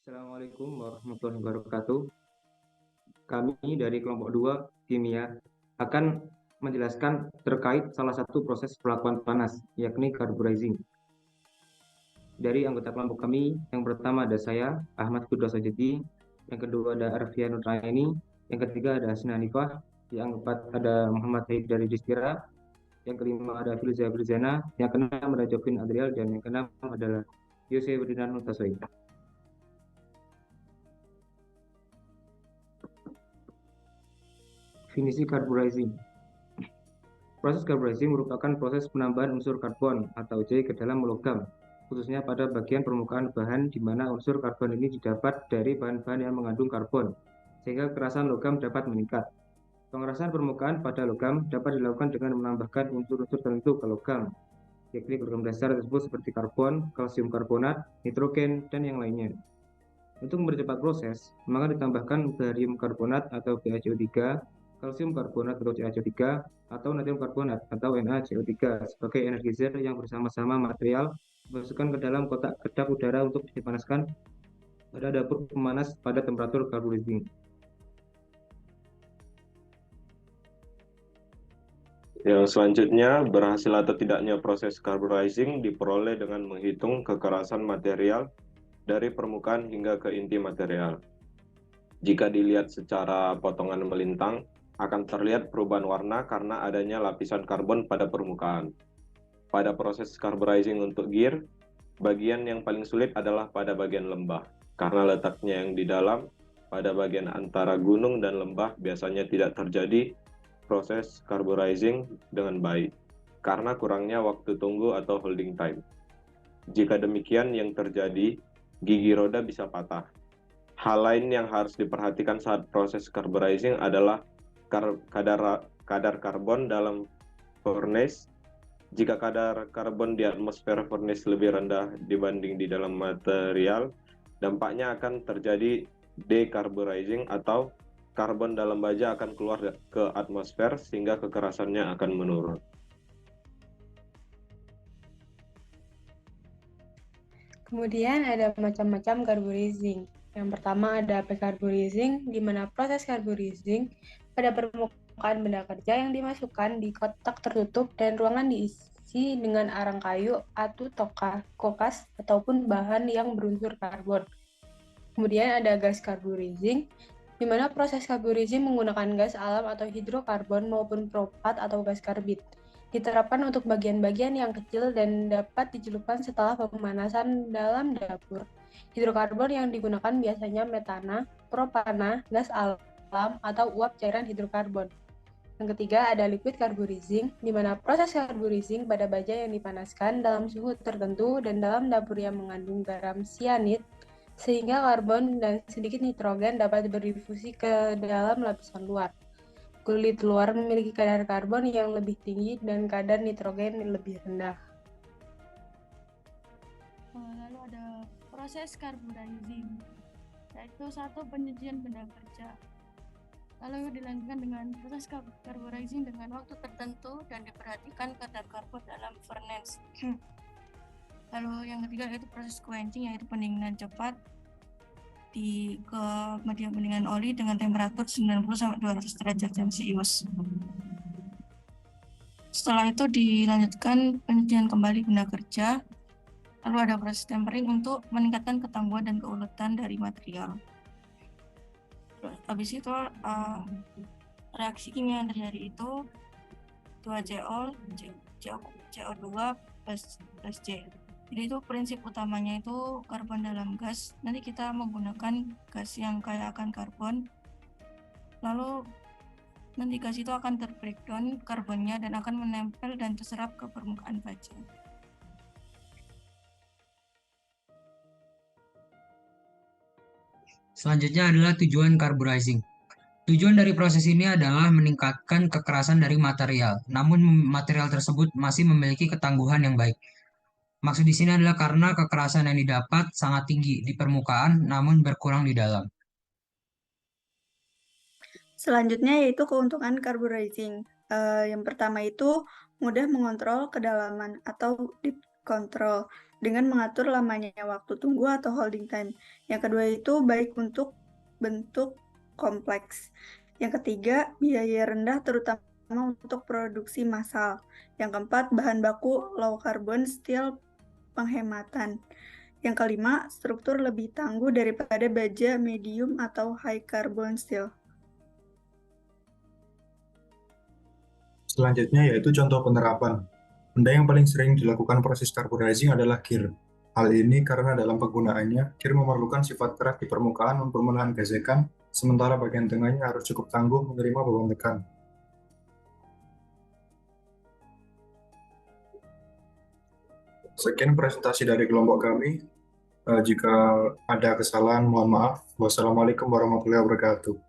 Assalamualaikum warahmatullahi wabarakatuh. Kami dari kelompok 2 kimia akan menjelaskan terkait salah satu proses perlakuan panas, yakni carburizing. Dari anggota kelompok kami, yang pertama ada saya, Ahmad Kudus Sajedi, yang kedua ada Arfian Nurraini, yang ketiga ada Hasna Hanifah, yang keempat ada Muhammad Haid dari Distira, yang kelima ada Filza Birzana, yang keenam ada Jovin Adrial, dan yang keenam adalah Yose Ferdinand Nutasoi. Definisi carburizing. Proses carburizing merupakan proses penambahan unsur karbon atau C ke dalam logam, khususnya pada bagian permukaan bahan di mana unsur karbon ini didapat dari bahan-bahan yang mengandung karbon, sehingga kekerasan logam dapat meningkat. Pengerasan permukaan pada logam dapat dilakukan dengan menambahkan unsur-unsur tertentu ke logam, yakni logam dasar tersebut seperti karbon, kalsium karbonat, nitrogen, dan yang lainnya. Untuk mempercepat proses, maka ditambahkan barium karbonat atau BaCO3, kalsium karbonat atau CaCO3, atau natrium karbonat atau NaCO3 sebagai energizer yang bersama-sama material dimasukkan ke dalam kotak kedap udara untuk dipanaskan pada dapur pemanas pada temperatur carburizing. Yang selanjutnya, berhasil atau tidaknya proses carburizing diperoleh dengan menghitung kekerasan material dari permukaan hingga ke inti material. Jika dilihat secara potongan melintang, akan terlihat perubahan warna karena adanya lapisan karbon pada permukaan. Pada proses carburizing untuk gear, bagian yang paling sulit adalah pada bagian lembah, karena letaknya yang di dalam, pada bagian antara gunung dan lembah biasanya tidak terjadi proses carburizing dengan baik, karena kurangnya waktu tunggu atau holding time. Jika demikian yang terjadi, gigi roda bisa patah. Hal lain yang harus diperhatikan saat proses carburizing adalah kadar karbon dalam furnace. Jika kadar karbon di atmosfer furnace lebih rendah dibanding di dalam material, dampaknya akan terjadi decarburizing atau karbon dalam baja akan keluar ke atmosfer sehingga kekerasannya akan menurun. Kemudian ada macam-macam carburizing. Yang pertama ada pre-carburizing, di mana proses carburizing pada permukaan benda kerja yang dimasukkan di kotak tertutup dan ruangan diisi dengan arang kayu, atu, kokas, ataupun bahan yang berunsur karbon. Kemudian ada gas carburizing, di mana proses carburizing menggunakan gas alam atau hidrokarbon maupun propat atau gas karbit. Diterapkan untuk bagian-bagian yang kecil dan dapat dicelupkan setelah pemanasan dalam dapur. Hidrokarbon yang digunakan biasanya metana, propana, gas alam, atau uap cairan hidrokarbon. Yang ketiga ada liquid carburizing, di mana proses carburizing pada baja yang dipanaskan dalam suhu tertentu dan dalam dapur yang mengandung garam sianid, sehingga karbon dan sedikit nitrogen dapat berdifusi ke dalam lapisan luar. Kulit luar memiliki kadar karbon yang lebih tinggi dan kadar nitrogen yang lebih rendah. Lalu ada proses carburizing, yaitu satu penyucian benda kerja. Lalu dilanjutkan dengan proses carburizing dengan waktu tertentu dan diperhatikan kadar karbon dalam furnace. Lalu yang ketiga yaitu proses quenching, yaitu pendinginan cepat ke media pendinginan oli dengan temperatur 90-200 derajat Celcius. Setelah itu dilanjutkan penyucian kembali benda kerja. Lalu ada proses tempering untuk meningkatkan ketangguhan dan keuletan dari material. Habis itu reaksi kimia yang terjadi itu 2CO, CO2 plus J. Jadi itu prinsip utamanya itu karbon dalam gas. Nanti kita menggunakan gas yang kaya akan karbon. Lalu nanti gas itu akan terbreakdown karbonnya dan akan menempel dan terserap ke permukaan baja. Selanjutnya adalah tujuan carburizing. Tujuan dari proses ini adalah meningkatkan kekerasan dari material, namun material tersebut masih memiliki ketangguhan yang baik. Maksud di sini adalah karena kekerasan yang didapat sangat tinggi di permukaan, namun berkurang di dalam. Selanjutnya yaitu keuntungan carburizing. Yang pertama itu mudah mengontrol kedalaman atau deep control. dengan mengatur lamanya waktu tunggu atau holding time. Yang kedua itu baik untuk bentuk kompleks. Yang ketiga, biaya rendah terutama untuk produksi massal. Yang keempat, bahan baku low carbon steel penghematan. Yang kelima, struktur lebih tangguh daripada baja medium atau high carbon steel. Selanjutnya yaitu contoh penerapan. Benda yang paling sering dilakukan proses carburizing adalah gear. Hal ini karena dalam penggunaannya, gear memerlukan sifat keras di permukaan untuk menahan gesekan, sementara bagian tengahnya harus cukup tangguh menerima beban tekan. Sekian presentasi dari kelompok kami. Jika ada kesalahan, mohon maaf. Wassalamualaikum warahmatullahi wabarakatuh.